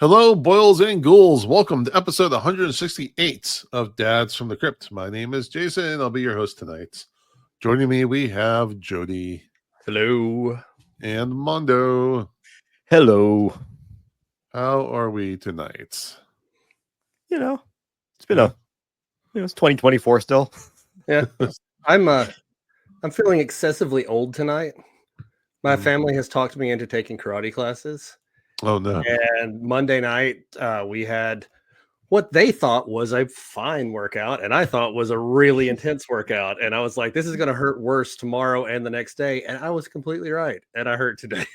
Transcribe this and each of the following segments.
Hello, boils and ghouls. Welcome to episode 168 of Dads from the Crypt. My name is Jason. I'll be your host tonight. Joining me, we have Jody. Hello. And Mondo. Hello. How are we tonight? It's been it's 2024 still. Yeah. I'm feeling excessively old tonight. My family has talked me into taking karate classes. Oh, no. And Monday night, we had what they thought was a fine workout, and I thought was a really intense workout. And I was like, this is going to hurt worse tomorrow and the next day. And I was completely right. And I hurt today.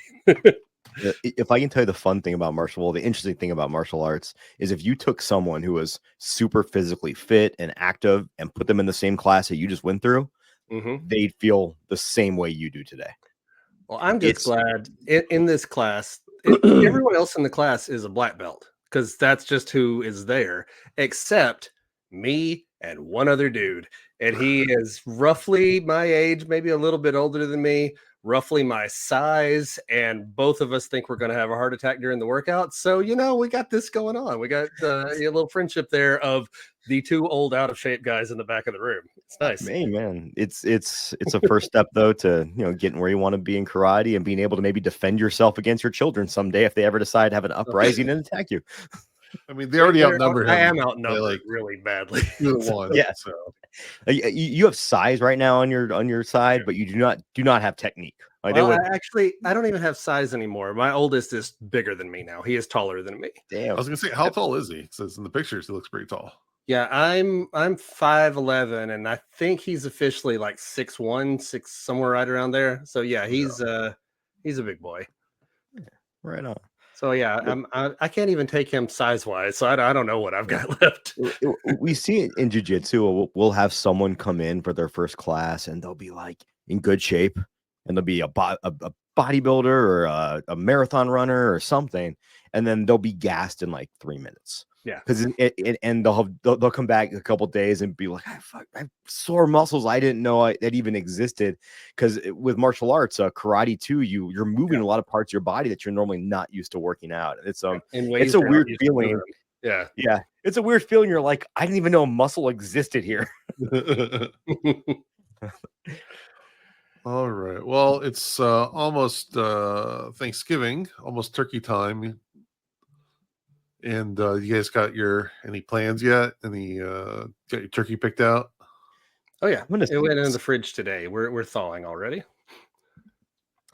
If I can tell you the interesting thing about martial arts is if you took someone who was super physically fit and active and put them in the same class that you just went through, they'd feel the same way you do today. Well, I'm just glad in this class, everyone else in the class is a black belt because that's just who is there, except me and one other dude. And he is roughly my age, maybe a little bit older than me, roughly my size. And both of us think we're going to have a heart attack during the workout. So, we got this going on. We got a little friendship there of the two old out of shape guys in the back of the room. It's nice. Hey, man, it's a first step though to getting where you want to be in karate and being able to maybe defend yourself against your children someday if they ever decide to have an uprising and attack you. I mean, they already outnumber him. I am outnumbered really badly. Yeah. So you have size right now on your side, but you do not have technique. I don't even have size anymore. My oldest is bigger than me now. He is taller than me. Damn. I was gonna say, how tall is he? Since in the pictures he looks pretty tall. Yeah, I'm 5'11", and I think he's officially like 6'1", somewhere right around there. So yeah, he's a big boy. Yeah, right on. So yeah, I can't even take him size wise. So I don't know what I've got left. We see it in jiu-jitsu. We'll have someone come in for their first class, and they'll be like in good shape, and they'll be a bodybuilder or a marathon runner or something, and then they'll be gassed in like 3 minutes. Yeah, because and they'll come back a couple days and be like, I have sore muscles I didn't know that even existed. Because with martial arts, karate too, you're moving a lot of parts of your body that you're normally not used to working out. It's a weird feeling. Yeah, it's a weird feeling. You're like, I didn't even know a muscle existed here. All right. Well, it's almost Thanksgiving, almost turkey time. And you guys got any plans yet? Got your turkey picked out? Oh yeah, it went in the fridge today. We're thawing already.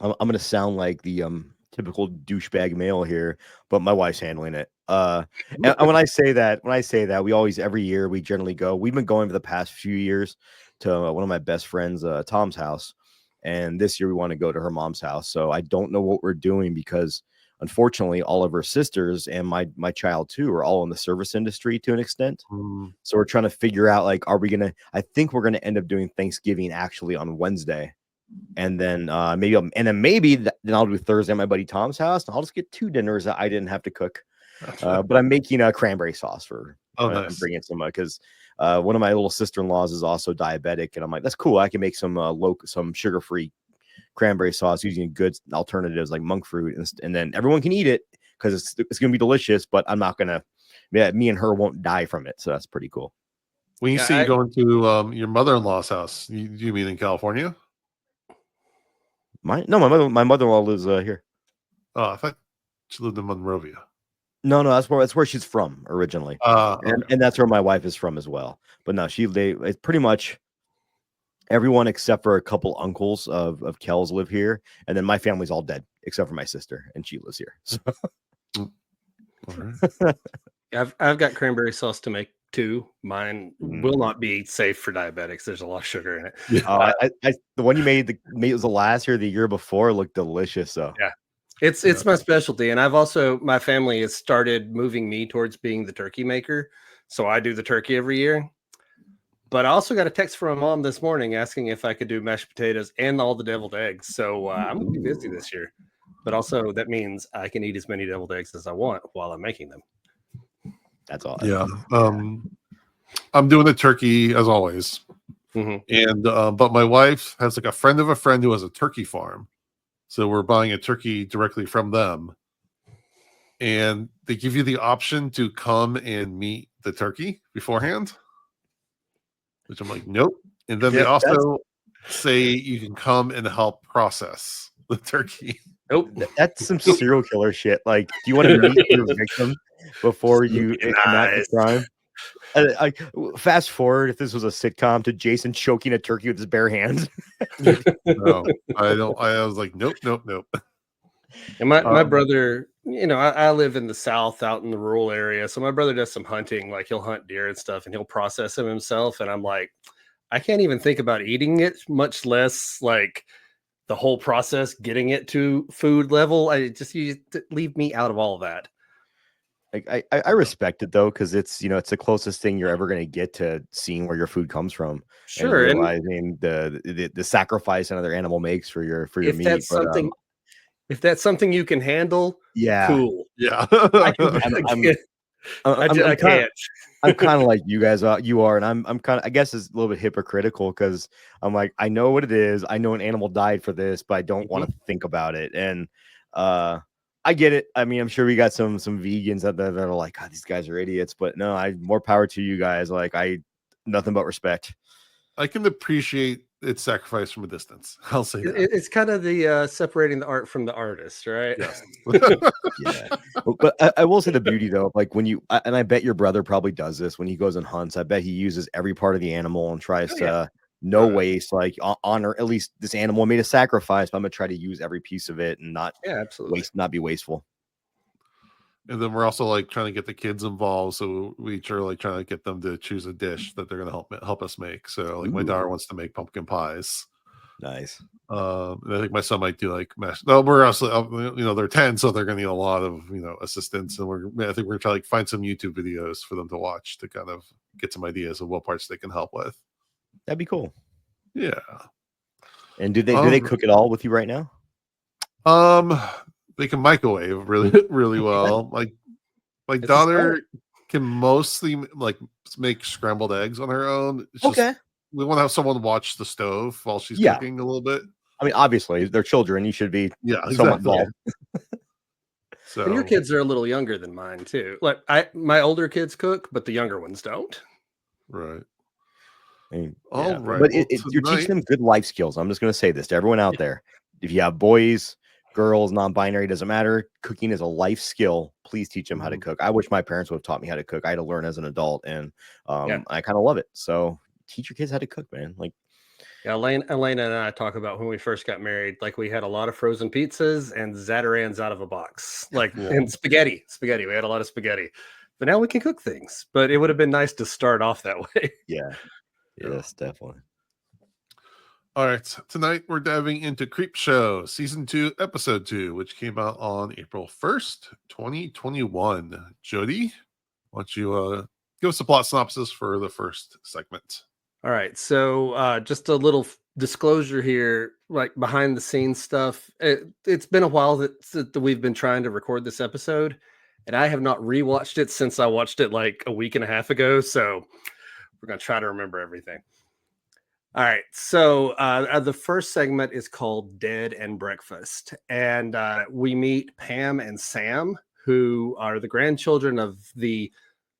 I'm gonna sound like the typical douchebag male here, but my wife's handling it. And when I say that, we always every year we generally go. We've been going for the past few years to one of my best friends, Tom's house, and this year we want to go to her mom's house. So I don't know what we're doing because, unfortunately, all of her sisters and my child too are all in the service industry to an extent. So we're trying to figure out, like, I think we're gonna end up doing Thanksgiving actually on Wednesday, and then maybe I'll do Thursday at my buddy Tom's house, and I'll just get 2 dinners that I didn't have to cook. But I'm making a cranberry sauce for. Nice. I'm bringing some because one of my little sister-in-laws is also diabetic, and I'm like, that's cool. I can make some some sugar-free cranberry sauce using good alternatives like monk fruit, and then everyone can eat it because it's gonna be delicious. But I'm not gonna. Me and her won't die from it, so that's pretty cool. When you say you're going to your mother-in-law's house, you mean in California? My mother-in-law lives here. Oh, I thought she lived in Monrovia. No, that's where she's from originally, and that's where my wife is from as well. But no, it's pretty much everyone except for a couple uncles of Kel's live here, and then my family's all dead except for my sister, and she lives here. So. I've got cranberry sauce to make too. Mine will not be safe for diabetics. There's a lot of sugar in it. The one you made, it was the last year, the year before, looked delicious. So yeah, it's my specialty, and my family has started moving me towards being the turkey maker. So I do the turkey every year. But I also got a text from my mom this morning asking if I could do mashed potatoes and all the deviled eggs. So I'm going to be busy this year. But also that means I can eat as many deviled eggs as I want while I'm making them. That's all. Yeah. I'm doing the turkey as always. And but my wife has like a friend of a friend who has a turkey farm. So we're buying a turkey directly from them. and they give you the option to come and meet the turkey beforehand, which I'm like, nope. And then they Yep, also say you can come and help process the turkey. Nope. That's some serial killer shit. Like, do you want to meet your victim before you enact the crime? Fast forward, if this was a sitcom, to Jason choking a turkey with his bare hands. No, I don't. I was like, nope, nope, nope. And my brother, I live in the South, out in the rural area. So my brother does some hunting, like he'll hunt deer and stuff, and he'll process them himself. And I'm like, I can't even think about eating it, much less like the whole process, getting it to food level. You leave me out of all of that. Like I respect it though, because it's it's the closest thing you're ever going to get to seeing where your food comes from, Sure, and realizing the sacrifice another animal makes for your if meat. that's something, if that's something you can handle, yeah, cool. Yeah, I can't. I'm kind of like you guys are, and I'm kind of, I guess it's a little bit hypocritical because I'm like, I know what it is. I know an animal died for this, but I don't want to think about it. And I get it. I mean, I'm sure we got some vegans that are like, God, these guys are idiots. But no, more power to you guys. Like, nothing but respect. I can appreciate its sacrifice from a distance. I'll say that. It's kind of the separating the art from the artist, right? Yes. Yeah. But I will say the beauty though, like when you, and I bet your brother probably does this when he goes and hunts. I bet he uses every part of the animal and tries to no waste, like honor at least this animal made a sacrifice. But I'm gonna try to use every piece of it and not absolutely not be wasteful. And then we're also like trying to get the kids involved, so we each are like trying to get them to choose a dish that they're going to help us make. So like my daughter wants to make pumpkin pies. Nice. I think my son might do like mashed. No, we're also they're 10, so they're going to need a lot of assistance. And I think we're trying to find some YouTube videos for them to watch to kind of get some ideas of what parts they can help with. That'd be cool. Yeah. And do they cook it all with you right now? They can microwave really well. My daughter can mostly like make scrambled eggs on her own. It's just, we want to have someone watch the stove while she's cooking a little bit. I mean, obviously they're children. You should be somewhat involved. So and your kids are a little younger than mine too. Like my older kids cook, but the younger ones don't. Right. All right. But you're teaching them good life skills. I'm just going to say this to everyone out there. If you have boys, girls, non-binary, doesn't matter. Cooking is a life skill. Please teach them how to cook. I wish my parents would have taught me how to cook. I had to learn as an adult, and I kind of love it. So teach your kids how to cook, man. Like, Elena and I talk about when we first got married. Like we had a lot of frozen pizzas and Zatarans out of a box, like and spaghetti. We had a lot of spaghetti, but now we can cook things. But it would have been nice to start off that way. Yes, definitely. All right, tonight we're diving into Creepshow Season 2, Episode 2, which came out on April 1st, 2021. Jody, why don't you give us a plot synopsis for the first segment? All right, so just a little disclosure here, like behind the scenes stuff. It's been a while that we've been trying to record this episode, and I have not rewatched it since I watched it like a week and a half ago, so we're going to try to remember everything. All right, so the first segment is called Dead and Breakfast, and we meet Pam and Sam, who are the grandchildren of the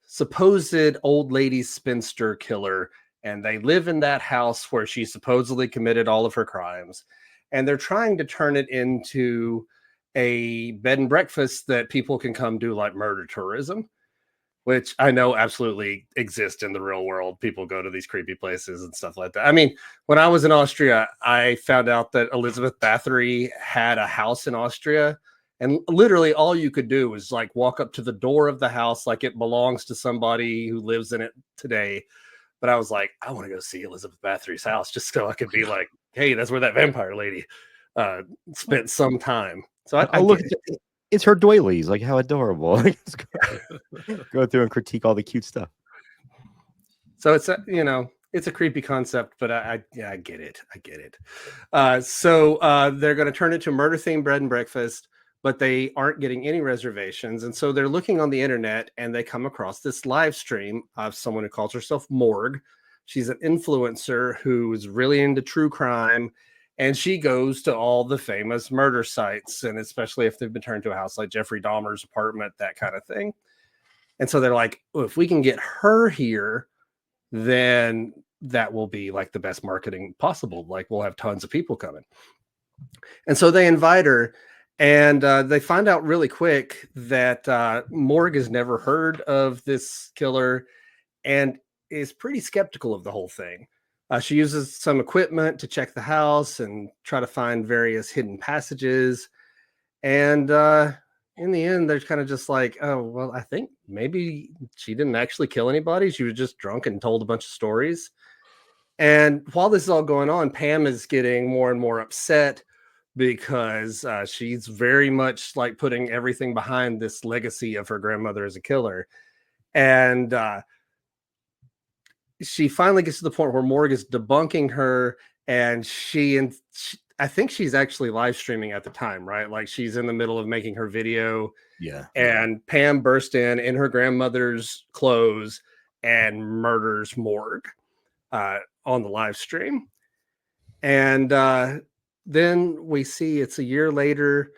supposed old lady spinster killer, and they live in that house where she supposedly committed all of her crimes, and they're trying to turn it into a bed and breakfast that people can come do like murder tourism, which I know absolutely exist in the real world. People go to these creepy places and stuff like that. I mean, when I was in Austria, I found out that Elizabeth Bathory had a house in Austria, and literally all you could do was like walk up to the door of the house like it belongs to somebody who lives in it today. But I was like, I want to go see Elizabeth Bathory's house just so I could be like, hey, that's where that vampire lady spent some time. So I look at it. It's her doilies, like how adorable. Go through and critique all the cute stuff. So it's it's a creepy concept, but I get it. So they're going to turn it to murder themed bread and breakfast, but they aren't getting any reservations, and so they're looking on the internet and they come across this live stream of someone who calls herself Morgue. She's an influencer who's really into true crime, And she goes to all the famous murder sites, and especially if they've been turned to a house like Jeffrey Dahmer's apartment, that kind of thing. And so they're like, well, if we can get her here, then that will be like the best marketing possible. Like we'll have tons of people coming. And so they invite her, and they find out really quick that Morgue has never heard of this killer and is pretty skeptical of the whole thing. She uses some equipment to check the house and try to find various hidden passages. And in the end, they're kind of just like, oh, well, I think maybe she didn't actually kill anybody. She was just drunk and told a bunch of stories. And while this is all going on, Pam is getting more and more upset because she's very much like putting everything behind this legacy of her grandmother as a killer. And she finally gets to the point where Morgue is debunking her, and I think she's actually live streaming at the time, right? Like she's in the middle of making her video. Yeah. And Pam burst in her grandmother's clothes and murders Morgue on the live stream. And then we see it's a year later,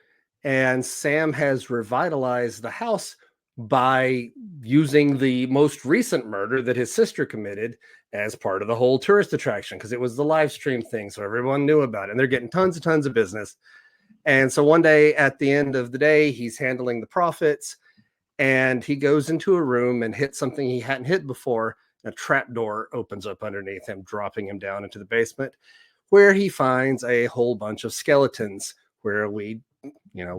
and Sam has revitalized the house by using the most recent murder that his sister committed as part of the whole tourist attraction, because it was the live stream thing, so everyone knew about it, and they're getting tons of business. And so one day at the end of the day, he's handling the profits, and he goes into a room and hits something he hadn't hit before. A trap door opens up underneath him, dropping him down into the basement, where he finds a whole bunch of skeletons, where we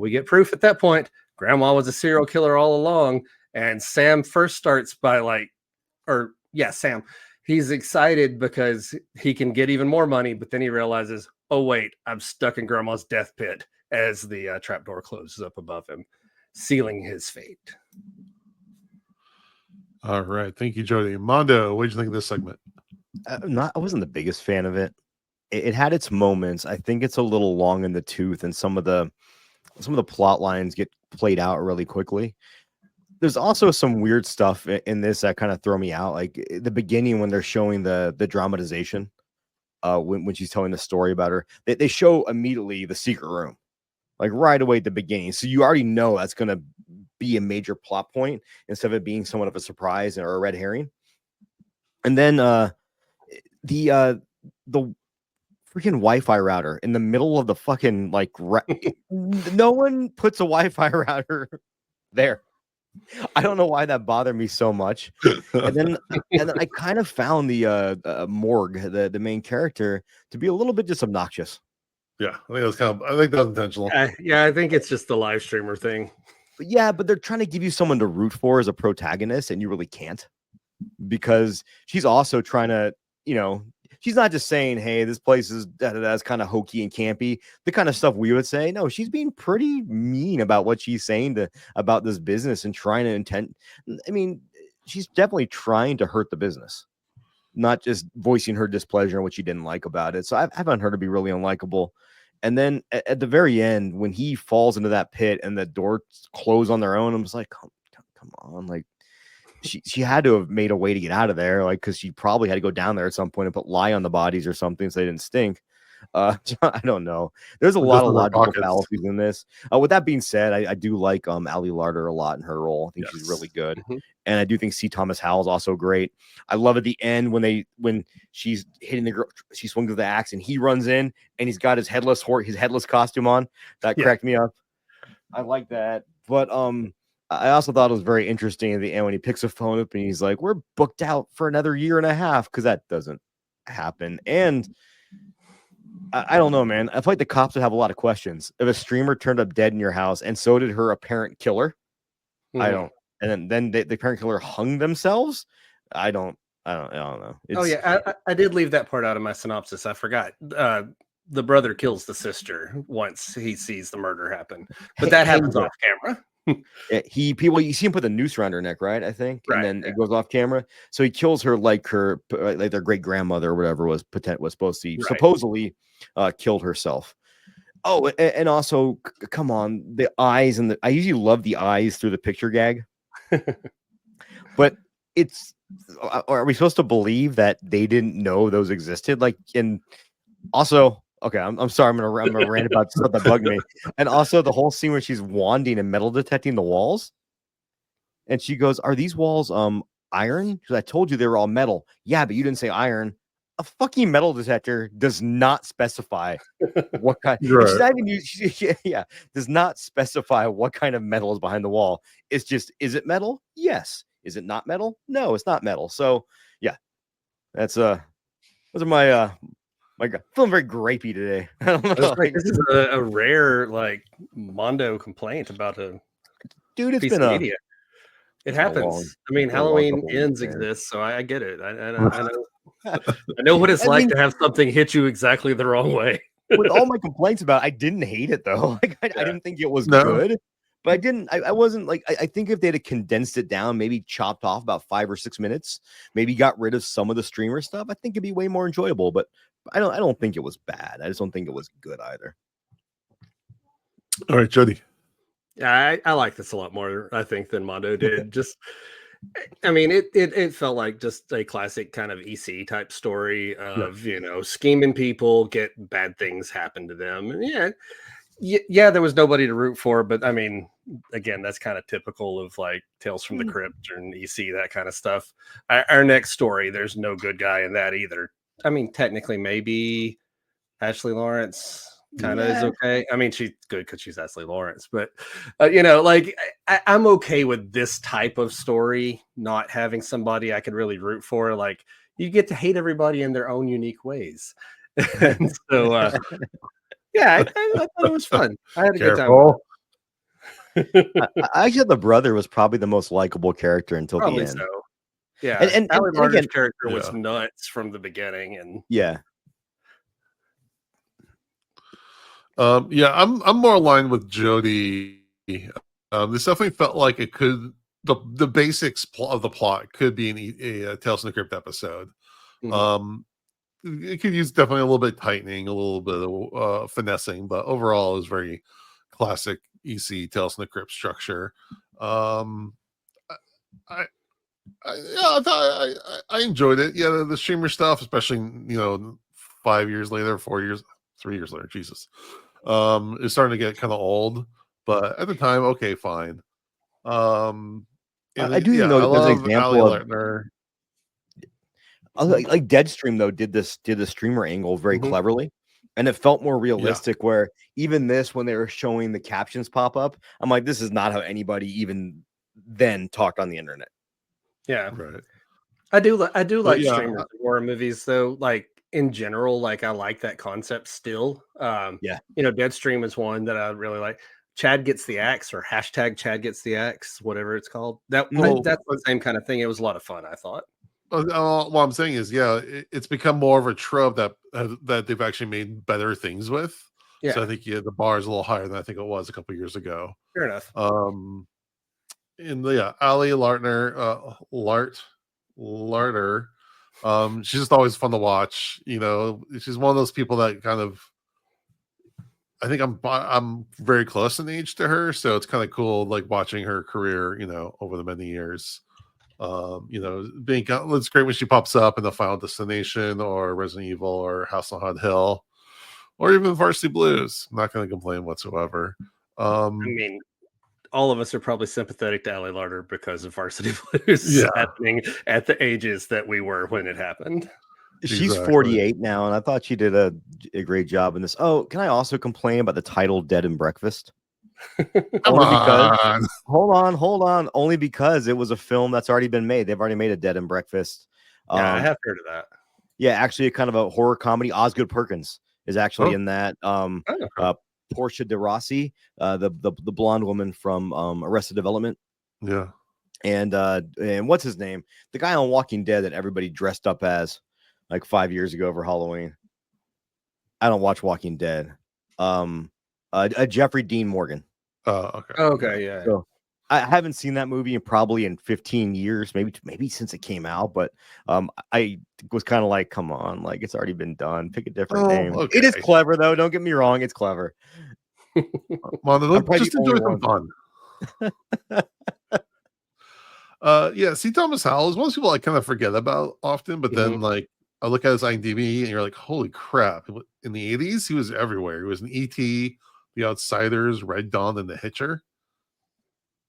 get proof at that point Grandma was a serial killer all along. And Sam first starts by Sam, he's excited because he can get even more money, but then he realizes, oh wait, I'm stuck in Grandma's death pit, as the trapdoor closes up above him, sealing his fate. All right, thank you, Jody. Mondo, what did you think of this segment? I wasn't the biggest fan of it. It had its moments. I think it's a little long in the tooth, and some of the plot lines get played out really quickly. There's also some weird stuff in this that kind of throw me out. Like the beginning when they're showing the dramatization, when she's telling the story about her, they show immediately the secret room, like right away at the beginning. So you already know that's going to be a major plot point instead of it being somewhat of a surprise or a red herring. And then the freaking Wi-Fi router in the middle of the fucking no one puts a Wi-Fi router there. I don't know why that bothered me so much. And then I kind of found the Morgue, the main character, to be a little bit just obnoxious. Yeah, I think that was intentional. I think it's just the live streamer thing. But they're trying to give you someone to root for as a protagonist, and you really can't, because she's also trying to, she's not just saying, hey, this place is that's kind of hokey and campy, the kind of stuff we would say. No, she's being pretty mean about what she's saying about this business and trying to she's definitely trying to hurt the business, not just voicing her displeasure and what she didn't like about it. So I found her to be really unlikable. And then at the very end, when he falls into that pit and the doors close on their own, I'm just like, come on, like she had to have made a way to get out of there, like, because she probably had to go down there at some point and put lye on the bodies or something so they didn't stink. I don't know. There's a lot of logical fallacies in this. With that being said, I do like Ali Larder a lot in her role. I think she's really good. Mm-hmm. And I do think C. Thomas Howell is also great. I love at the end when she's hitting the girl, she swings with the axe and he runs in and he's got his headless costume on. That cracked me up. I like that. But I also thought it was very interesting at the end when he picks a phone up and he's like, we're booked out for another year and a half, because that doesn't happen. And I don't know, man. I feel like the cops would have a lot of questions. If a streamer turned up dead in your house and so did her apparent killer, and then the apparent killer hung themselves, I don't know. I did leave that part out of my synopsis. I forgot. The brother kills the sister once he sees the murder happen, but that happens off camera. You see him put the noose around her neck, right? I think, and then it goes off camera. So he kills her like their great grandmother or whatever was supposed to supposedly killed herself. Oh, and also, come on, the eyes I usually love the eyes through the picture gag, but are we supposed to believe that they didn't know those existed? Like, and also, Okay, I'm sorry. I'm gonna rant about stuff that bugged me, and also the whole scene where she's wanding and metal detecting the walls, and she goes, "Are these walls iron?" Because I told you they were all metal. Yeah, but you didn't say iron. A fucking metal detector does not specify what kind. And she's Right. not even yeah, does not specify what kind of metal is behind the wall. It's just, is it metal? Yes. Is it not metal? No, it's not metal. So yeah, that's those are my God, feeling very grapey today. I don't I was know, like, this is a rare like Mondo complaint about a dude. It's piece been of a media. It it's been a long, happens. I mean, it's been a long Halloween couple of weeks, ends man. exist, so I get it. I know. I know what it's I like mean, to have something hit you exactly the wrong way. with all my complaints about it, I didn't hate it though. Like I Yeah. didn't think it was No. good, but I wasn't like I think if they'd have condensed it down, maybe chopped off about 5 or 6 minutes, maybe got rid of some of the streamer stuff, I think it'd be way more enjoyable. But I don't think it was bad. I just don't think it was good either. All right, Jody. Yeah, I like this a lot more, I think, than Mondo did. Just, I mean, it felt like just a classic kind of EC type story of scheming people, get bad things happen to them, and yeah, there was nobody to root for, but I mean, again, that's kind of typical of like Tales from the Crypt and EC, that kind of stuff. Our next story, there's no good guy in that either. I mean, technically, maybe Ashley Lawrence kind of is Yeah. okay. I mean, she's good because she's Ashley Lawrence, but like I'm okay with this type of story not having somebody I could really root for. Like, you get to hate everybody in their own unique ways, and so yeah, I thought it was fun. I had a good time with it. I actually thought the brother was probably the most likable character until the Probably end. so. Yeah, And Alan Marder's again, character was Yeah. nuts from the beginning, and yeah. Yeah, I'm more aligned with Jody. This definitely felt like it could the basics of the plot could be a Tales from the Crypt episode. Mhm. It could use definitely a little bit tightening, a little bit of finessing, but overall it was very classic EC Tales from the Crypt structure. Um, I, yeah, I enjoyed it. Yeah, the streamer stuff, especially 5 years later, 4 years, 3 years later, Jesus, is starting to get kind of old. But at the time, okay, fine. I do think Yeah, though I there's an love Ali example of Lerner. like Deadstream though did the streamer angle very Mhm. cleverly, and it felt more Yeah, realistic. Where even this, when they were showing the captions pop up, I'm like, this is not how anybody even then talked on the internet. Yeah, right. I do But like yeah, streamers in horror movies though. Like in general, like I like that concept still. Yeah. Deadstream is one that I really like. Chad gets the axe, or hashtag Chad gets the axe, whatever it's called. That's the same kind of thing. It was a lot of fun, I thought. what I'm saying is, yeah, it's become more of a trope that they've actually made better things with. So Yeah, I think the bar is a little higher than I think it was a couple years ago. fair enough. Ali Larter. She's just always fun to watch. She's one of those people that kind of. I think I'm very close in age to her, so it's kind of cool, like watching her career, over the many years. It's great when she pops up in the Final Destination or Resident Evil or House on Haunted Hill or even Varsity Blues. I'm not going to complain whatsoever. I mean, all of us are probably sympathetic to Ali Larter because of Varsity Blues Yeah, happening at the ages that we were when it happened. She's exactly. 48 now, and I thought she did a great job in this. Oh, can I also complain about the title "Dead and Breakfast"? Only because hold on. Only because it was a film that's already been made. They've already made a Dead and Breakfast. Yeah, I have heard of that. Yeah, actually, a kind of a horror comedy. Osgood Perkins is actually in that. Portia de Rossi, the blonde woman from Arrested Development. Yeah. And what's his name? The guy on Walking Dead that everybody dressed up as like 5 years ago for Halloween. I don't watch Walking Dead. Jeffrey Dean Morgan. Okay. Okay, yeah. So I haven't seen that movie in 15 years, maybe since it came out. But I was kind of like, come on, like it's already been done. Pick a different name. Okay. It is clever though. Don't get me wrong, it's clever. Well, just enjoy some fun. Yeah, C. Thomas Howell is one of those people I kind of forget about often, but then like I look at his IMDb, and you're like, holy crap! In the '80s, he was everywhere. He was in E.T., The Outsiders, Red Dawn, and The Hitcher.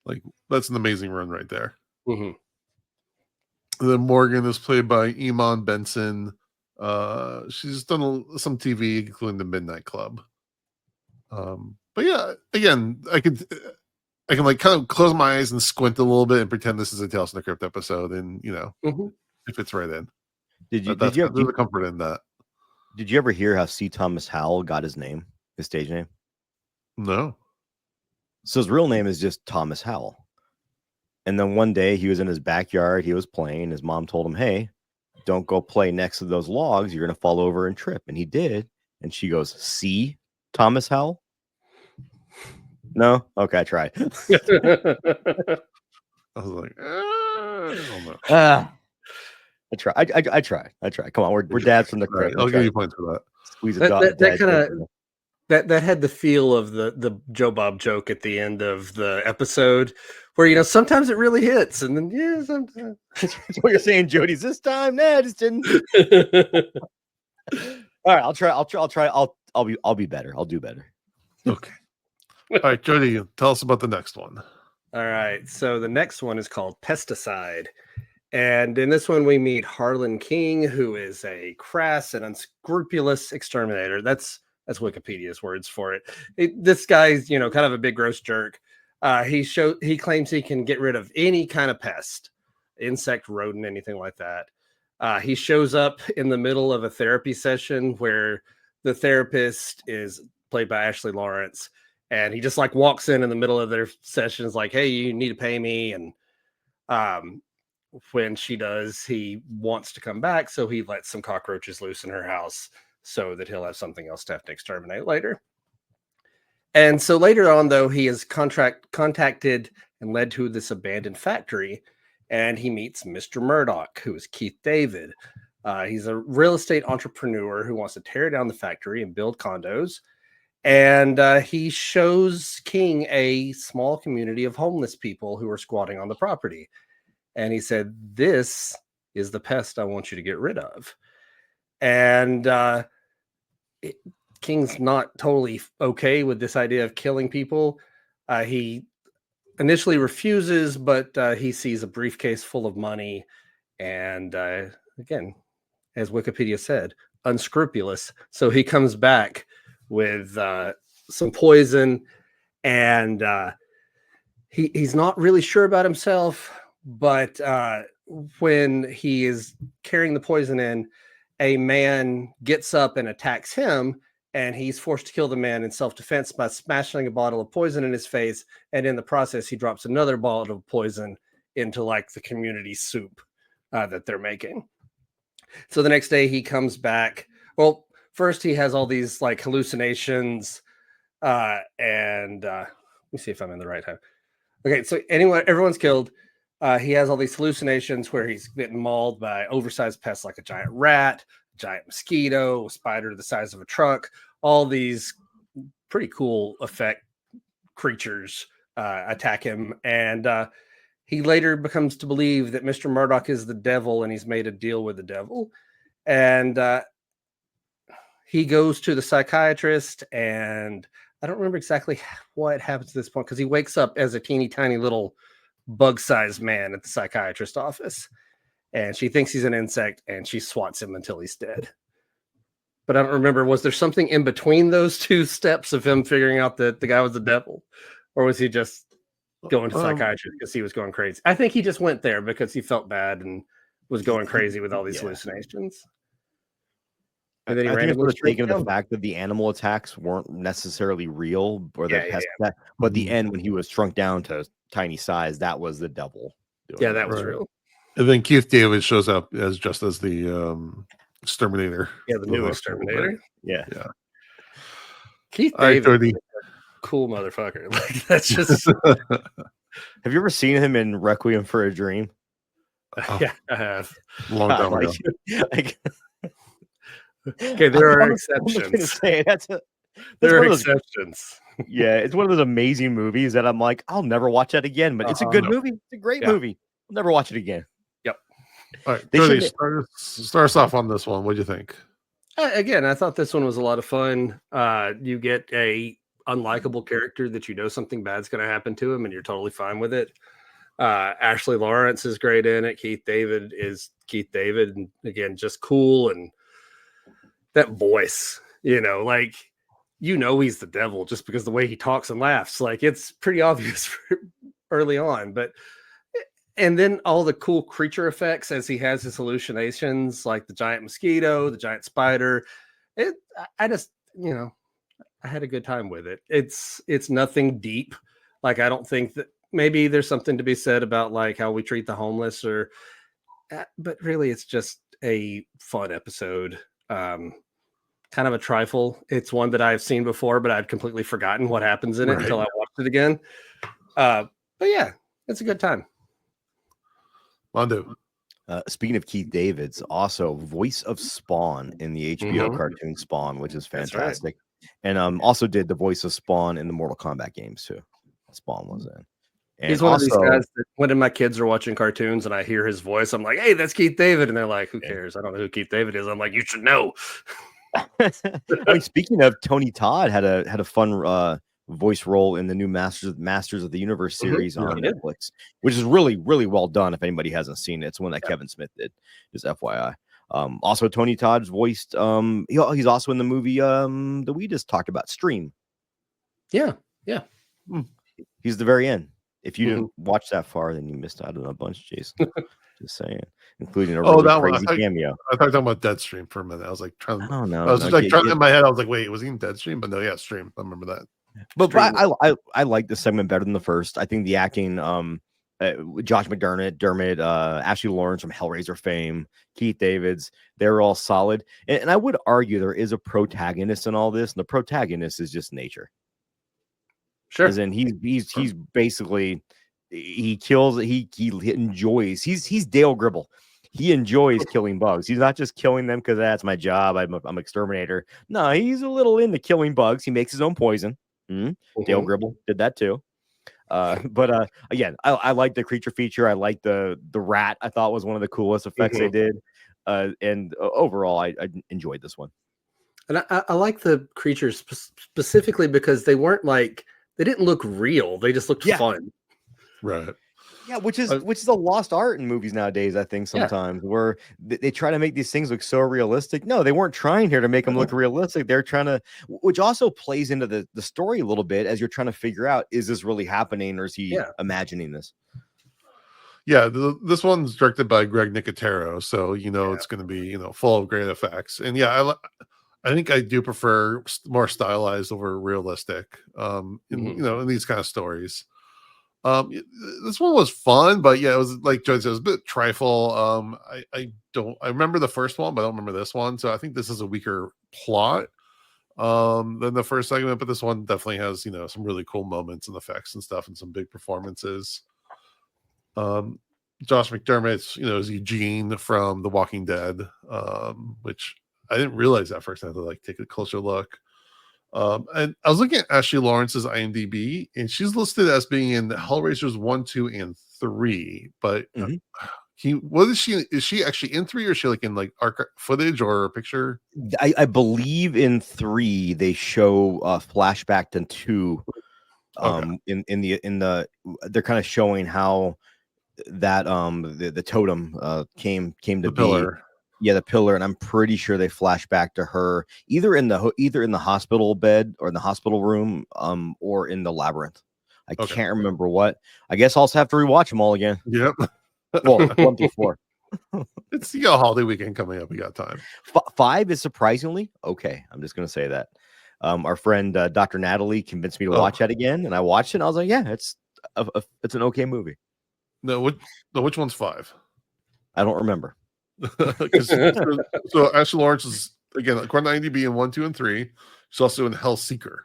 Like, that's an amazing run right there. Mm-hmm. And then Morgan is played by Iman Benson. She's done some TV, including The Midnight Club. But yeah, again, I can like kind of close my eyes and squint a little bit and pretend this is a Tales from the Crypt episode, and it fits right in. There's a comfort in that. Did you ever hear how C. Thomas Howell got his name, his stage name? No. So his real name is just Thomas Howell. And then one day he was in his backyard, he was playing. His mom told him, "Hey, don't go play next to those logs. You're gonna fall over and trip." And he did. And she goes, "See, Thomas Howell?" No? Okay, I tried. I was like, I don't know. I try. Come on, we're dads from the Crypt. I'll give you points for that. Squeeze that had the feel of the Joe Bob joke at the end of the episode, where sometimes it really hits, and then sometimes. That's what you're saying, Jody's this time. Nah, I just didn't. All right, I'll try. I'll be better. I'll do better. Okay. All right, Jody, tell us about the next one. All right, so the next one is called Pesticide. And in this one, we meet Harlan King, who is a crass and unscrupulous exterminator. That's Wikipedia's words for it. This guy's, kind of a big gross jerk. He claims he can get rid of any kind of pest, insect, rodent, anything like that. He shows up in the middle of a therapy session where the therapist is played by Ashley Lawrence, and he just like walks in the middle of their sessions, like, "Hey, you need to pay me," and when she does, he wants to come back, so he lets some cockroaches loose in her house so that he'll have something else to have to exterminate later. And so later on, though, he is contacted and led to this abandoned factory, and he meets Mr. Murdoch, who is Keith David. He's a real estate entrepreneur who wants to tear down the factory and build condos. And he shows King a small community of homeless people who are squatting on the property. And he said, "This is the pest I want you to get rid of." And King's not totally okay with this idea of killing people. He initially refuses, but he sees a briefcase full of money. And again, as Wikipedia said, unscrupulous. So he comes back with some poison, and he's not really sure about himself. But when he is carrying the poison in, a man gets up and attacks him, and he's forced to kill the man in self-defense by smashing a bottle of poison in his face. And in the process, he drops another bottle of poison into like the community soup that they're making. So the next day he comes back. Well, first he has all these like hallucinations, and let me see if I'm in the right time. Okay, so everyone's killed. He has all these hallucinations where he's getting mauled by oversized pests like a giant rat, a giant mosquito, a spider the size of a truck. All these pretty cool effect creatures attack him. And he later becomes to believe that Mr. Murdoch is the devil, and he's made a deal with the devil. And he goes to the psychiatrist, and I don't remember exactly what happens at this point, because he wakes up as a teeny tiny little bug-sized man at the psychiatrist's office, and she thinks he's an insect, and she swats him until he's dead. But I don't remember, was there something in between those two steps of him figuring out that the guy was the devil, or was he just going to psychiatrist because he was going crazy? I think he just went there because he felt bad and was going crazy with all these hallucinations. And then he ran into the fact that the animal attacks weren't necessarily real, or the pest attack, but the end when he was shrunk down to tiny size, that was the devil. Yeah, that was real. And then Keith David shows up as the exterminator. Yeah, the new exterminator. Yeah. Keith David, cool motherfucker. Like, that's just. Have you ever seen him in Requiem for a Dream? Yeah, I have. Long time ago. Okay, there are exceptions. There are exceptions. Yeah, it's one of those amazing movies that I'm like, I'll never watch that again. But it's a good movie. It's a great movie. I'll never watch it again. Yep. All right, They Jody, should. start us off on this one. What do you think? Again, I thought this one was a lot of fun. You get a unlikable character that you know something bad's going to happen to him, and you're totally fine with it. Ashley Lawrence is great in it. Keith David is Keith David, and again, just cool, and that voice, like he's the devil just because the way he talks and laughs. Like it's pretty obvious early on, but and then all the cool creature effects as he has his hallucinations, like the giant mosquito, the giant spider. I just, I had a good time with it. It's nothing deep. Like I don't think that maybe there's something to be said about like how we treat the homeless but really it's just a fun episode. Kind of a trifle. It's one that I've seen before, but I'd completely forgotten what happens in it until I watched it again. But yeah, it's a good time. Mondo. Speaking of Keith David's, also voice of Spawn in the HBO cartoon Spawn, which is fantastic. Right. And also did the voice of Spawn in the Mortal Kombat games too. Spawn was in. And he's one of these guys that when my kids are watching cartoons and I hear his voice, I'm like, hey, that's Keith David. And they're like, who cares? I don't know who Keith David is. I'm like, you should know. I mean, speaking of, Tony Todd had a fun voice role in the new Masters of the Universe series on Netflix, which is really, really well done. If anybody hasn't seen it, it's one that Kevin Smith did. Just FYI. Also, Tony Todd's voiced. He's also in the movie that we just talked about, Stream. Yeah. He's the very end. If you didn't watch that far, then you missed out on a bunch, Jason. Just saying, including a really crazy cameo. I thought you were talking about Deadstream for a minute. I was like, I was in my head. I was like, wait, was he in Deadstream? But no, yeah, Stream. I remember that. But I like this segment better than the first. I think the acting, Josh McDermott, Ashley Lawrence from Hellraiser fame, Keith Davids, they're all solid. And I would argue there is a protagonist in all this, and the protagonist is just nature. Sure. As in he's basically he kills he enjoys he's Dale Gribble. He enjoys killing bugs. He's not just killing them because that's my job. I'm an exterminator. No, he's a little into killing bugs. He makes his own poison. Dale Gribble did that too. But again, I like the creature feature. I like the rat. I thought was one of the coolest effects they did. And overall, I enjoyed this one. And I like the creatures specifically because they didn't look real. They just looked fun. Right. Yeah, which is a lost art in movies nowadays, I think, sometimes, where they try to make these things look so realistic. No, they weren't trying here to make them look realistic. They're trying to, which also plays into the story a little bit as you're trying to figure out, is this really happening or is he imagining this? Yeah, this one's directed by Greg Nicotero, so it's going to be full of great effects. And yeah, I think I do prefer more stylized over realistic. In these kind of stories. This one was fun, but yeah, it was like Joe said, it was a bit trifle. I remember the first one, but I don't remember this one. So I think this is a weaker plot than the first segment, but this one definitely has some really cool moments and effects and stuff and some big performances. Josh McDermott, is Eugene from The Walking Dead, which I didn't realize at first. I had to take a closer look. And I was looking at Ashley Lawrence's IMDb, and she's listed as being in Hellraisers 1, 2, and 3. But what is she? Is she actually in 3, or is she in archive footage or a picture? I believe in 3 they show flashback to 2. In the they're kind of showing how that the totem came to be. Pillar. Yeah, the pillar, and I'm pretty sure they flash back to her either in the hospital bed or in the hospital room, or in the labyrinth. I can't remember what. I guess I'll also have to rewatch them all again. Yep. Well, 1 through 4. It's a holiday weekend coming up. We got time. 5 is surprisingly okay. I'm just gonna say that. Our friend Dr. Natalie convinced me to watch that again, and I watched it. And I was like, yeah, it's an okay movie. No, which one's 5? I don't remember. So Ashley Lawrence is, again, according to IMDb, in 1, 2, and 3. She's also in Hellseeker.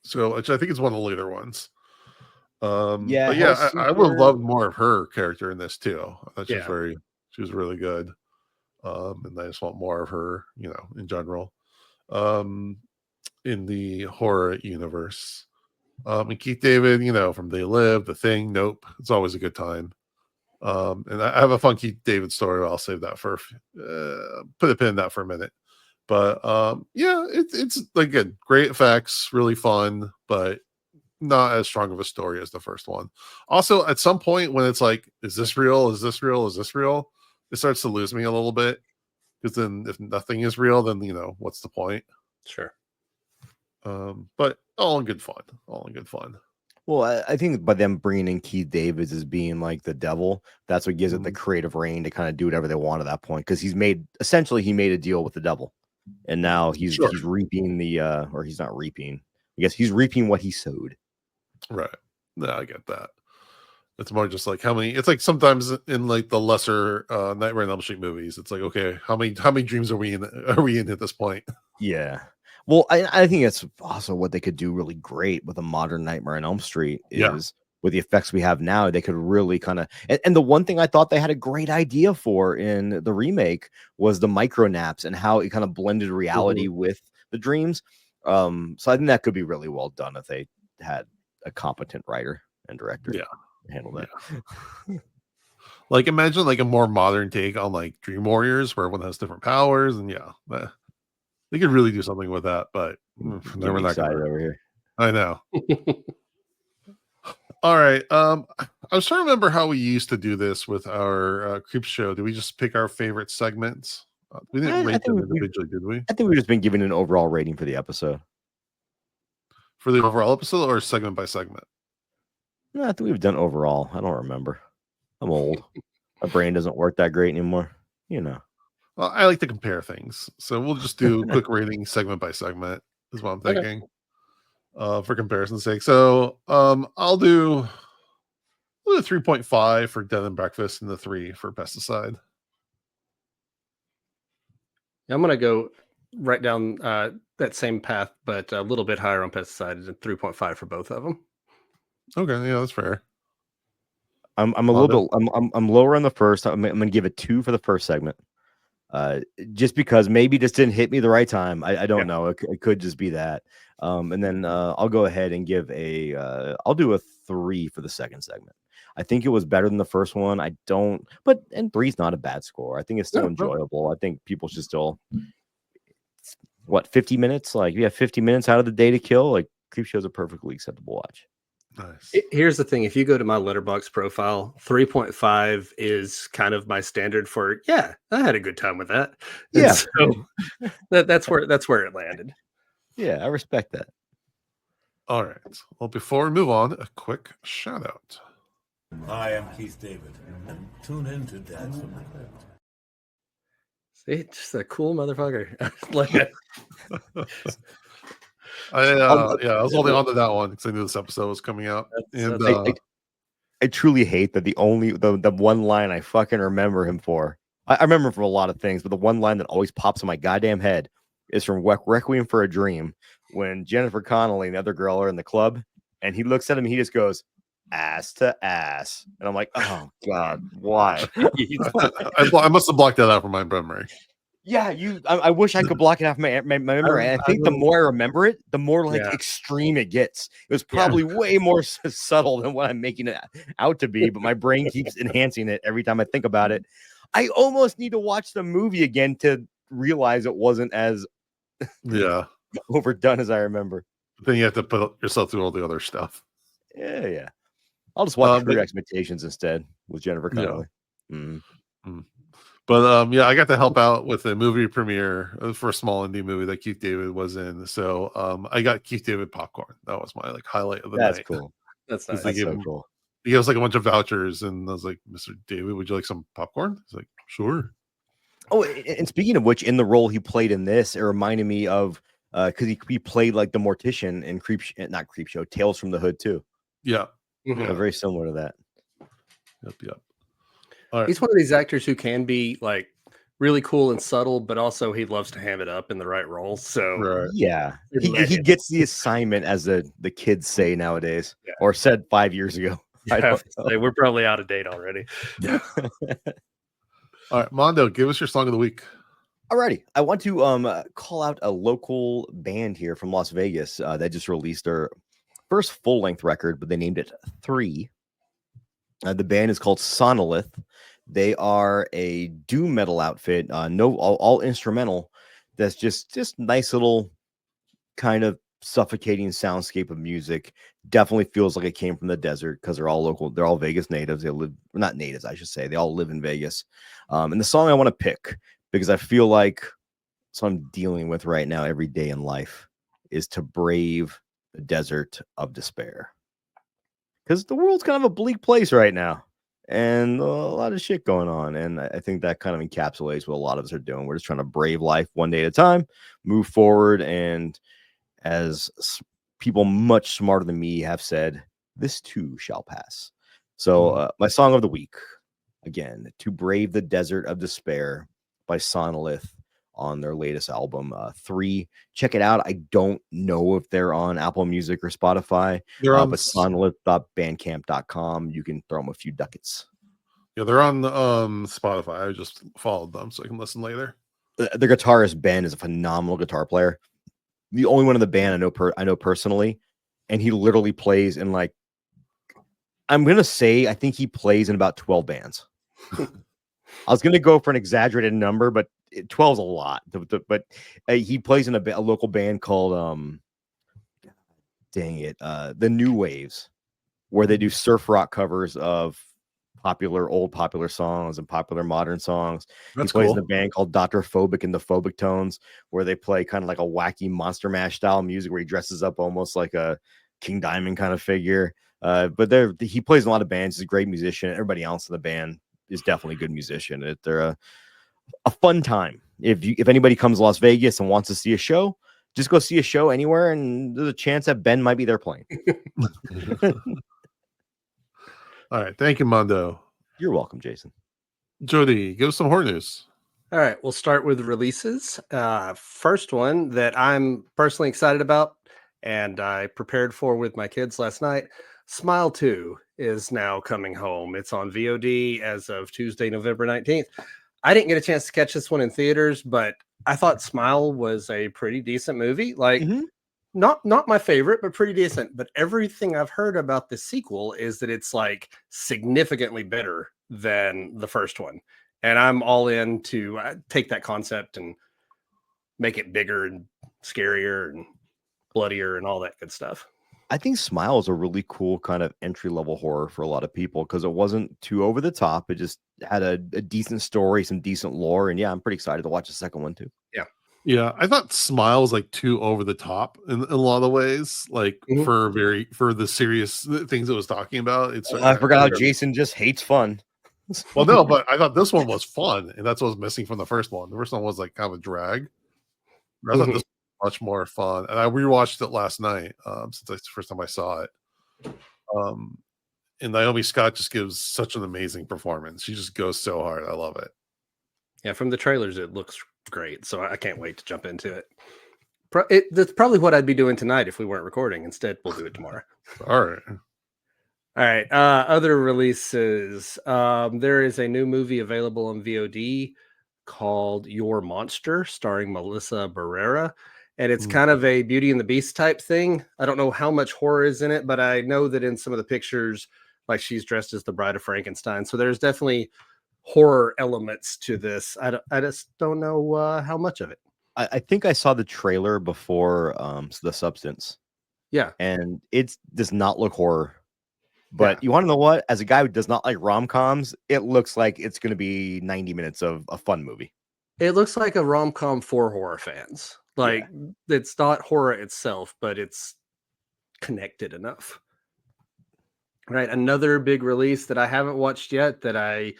So, which I think is one of the later ones. I would love more of her character in this too. I thought she was really good. And I just want more of her, in general, in the horror universe. And Keith David, from They Live, The Thing, Nope. It's always a good time. And I have a funky David story. I'll save that for put a pin in that for a minute. But yeah, it's again great effects, really fun, but not as strong of a story as the first one. Also, at some point when it's like, is this real? Is this real? Is this real? It starts to lose me a little bit, because then if nothing is real, then what's the point? Sure. But all in good fun. All in good fun. Well, I think by them bringing in Keith Davis as being like the devil, that's what gives it the creative reign to kind of do whatever they want at that point. Because he made a deal with the devil, and now he's reaping or he's not reaping. I guess he's reaping what he sowed. Right. No, I get that. It's more just like how many. It's like sometimes in like the lesser Nightmare on Elm Street movies, it's like, okay, how many dreams are we in? Are we in at this point? Yeah. Well, I think that's also what they could do really great with a modern Nightmare on Elm Street is with the effects we have now, they could really kind of, and the one thing I thought they had a great idea for in the remake was the micro naps and how it kind of blended reality with the dreams. So I think that could be really well done if they had a competent writer and director handle that. Yeah. Like imagine like a more modern take on like Dream Warriors where everyone has different powers, and they could really do something with that, but never not excited over here. I know. All right. I was trying to remember how we used to do this with our Creepshow. Did we just pick our favorite segments? We didn't rate them individually, did we? I think we've just been giving an overall rating for the episode. For the overall episode or segment by segment? No, I think we've done overall. I don't remember. I'm old. My brain doesn't work that great anymore. Well, I like to compare things, so we'll just do a quick rating segment by segment. Is what I'm thinking. For comparison's sake. So, I'll do 3.5 for Dead and Breakfast and the 3 for Pesticide. I'm gonna go right down that same path, but a little bit higher on Pesticide, and 3.5 for both of them. Okay, yeah, that's fair. I'm a little bit. I'm lower on the first. I'm gonna give it 2 for the first segment. Just because maybe just didn't hit me the right time. I don't know. It could just be that. And then I'll go ahead and give I'll do a 3 for the second segment. I think it was better than the first one. And 3's not a bad score. I think it's still enjoyable. I think people should still 50 minutes? Like, you have 50 minutes out of the day to kill. Like, Creepshow is a perfectly acceptable watch. Nice. Here's the thing: if you go to my Letterboxd profile, 3.5 is kind of my standard for. Yeah, I had a good time with that. Yeah, so that's where it landed. Yeah, I respect that. All right. Well, before we move on, a quick shout out. I am Keith David, and tune in to Dads from the Crypt. See, just a cool motherfucker. I was holding on to that one because I knew this episode was coming out. I truly hate that the one line I fucking remember him for. I remember him from a lot of things, but the one line that always pops in my goddamn head is from Requiem for a Dream, when Jennifer Connelly and the other girl are in the club, and he looks at him and he just goes, ass to ass. And I'm like, oh God, why? I must have blocked that out from my memory. Yeah, I wish I could block it off my memory. I think the more I remember it, the more extreme it gets. It was probably way more subtle than what I'm making it out to be, but my brain keeps enhancing it every time I think about it. I almost need to watch the movie again to realize it wasn't as overdone as I remember. Then you have to put yourself through all the other stuff. Yeah. I'll just watch True Expectations instead with Jennifer Connelly. But I got to help out with a movie premiere for a small indie movie that Keith David was in. So I got Keith David popcorn. That was my highlight of the night. That's cool. That's nice. That's so cool. He gave us like a bunch of vouchers, and I was like, Mr. David, would you like some popcorn? He's like, sure. Oh, and speaking of which, in the role he played in this, it reminded me of because he played like the mortician in not Creepshow, Tales from the Hood too. Yeah. Very similar to that. Yep. All right. He's one of these actors who can be like really cool and subtle, but also he loves to ham it up in the right role. So he gets the assignment, as the kids say nowadays, or said 5 years ago. We're probably out of date already. Yeah. All right, Mondo, give us your song of the week. Alrighty, I want to call out a local band here from Las Vegas that just released their first full-length record, but they named it 3. The band is called Sonolith. They are a doom metal outfit, all instrumental. That's just nice little kind of suffocating soundscape of music. Definitely feels like it came from the desert because they're all local. They're all Vegas natives. They live, not natives, I should say. They all live in Vegas. And the song I want to pick, because I feel like so I'm dealing with right now every day in life, is to brave the desert of despair. Because the world's kind of a bleak place right now, and a lot of shit going on. And I think that kind of encapsulates what a lot of us are doing. We're just trying to brave life one day at a time, move forward. And as people much smarter than me have said, this too shall pass. So my song of the week, again, To Brave the Desert of Despair by Sonolith on their latest album, 3. Check it out. I don't know if they're on Apple Music or Spotify, They're on but sonolith.bandcamp.com. You can throw them a few ducats. Yeah, they're on Spotify. I just followed them so I can listen later. The guitarist Ben is a phenomenal guitar player. The only one in the band I know personally, and he literally plays in, like, I'm gonna say I think he plays in about 12 bands. I was gonna go for an exaggerated number, but 12 is a lot. But he plays in a local band called dang it, the New Waves, where they do surf rock covers of old popular songs and popular modern songs. That's He plays cool. in a band called Dr. Phobic and the Phobic Tones, where they play kind of like a wacky Monster Mash style music where he dresses up almost like a King Diamond kind of figure. But he plays in a lot of bands. He's a great musician. Everybody else in the band is definitely a good musician. They're a fun time. If anybody comes to Las Vegas and wants to see a show, just go see a show anywhere, and there's a chance that Ben might be there playing. All right. Thank you, Mondo. You're welcome, Jason. Jody, give us some horror news. All right, we'll start with releases. First one that I'm personally excited about and I prepared for with my kids last night. Smile 2 is now coming home. It's on VOD as of Tuesday, November 19th. I didn't get a chance to catch this one in theaters, but I thought Smile was a pretty decent movie. Like, not my favorite, but pretty decent. But everything I've heard about the sequel is that it's like significantly better than the first one. And I'm all in to take that concept and make it bigger and scarier and bloodier and all that good stuff. I think Smile is a really cool kind of entry-level horror for a lot of people because it wasn't too over the top. It just had a decent story, some decent lore. And yeah, I'm pretty excited to watch the second one too. Yeah, I thought Smile was like too over the top in a lot of ways, like for the serious things it was talking about. I forgot how Jason just hates fun. Well, no, but I thought this one was fun, and that's what was missing from the first one. The first one was like kind of a drag. I thought this was much more fun, and I rewatched it last night since that's the first time I saw it. And Naomi Scott just gives such an amazing performance. She just goes so hard. I love it. Yeah, from the trailers, it looks great. So I can't wait to jump into it. That's probably what I'd be doing tonight if we weren't recording. Instead, we'll do it tomorrow. All right. Other releases. There is a new movie available on VOD called Your Monster, starring Melissa Barrera. And it's kind of a Beauty and the Beast type thing. I don't know how much horror is in it, but I know that in some of the pictures, like she's dressed as the Bride of Frankenstein. So there's definitely horror elements to this. I just don't know how much of it. I think I saw the trailer before The Substance. Yeah. And it does not look horror. But you want to know what? As a guy who does not like rom-coms, it looks like it's going to be 90 minutes of a fun movie. It looks like a rom-com for horror fans. Like, it's not horror itself, but it's connected enough. Right. Another big release that I haven't watched yet that I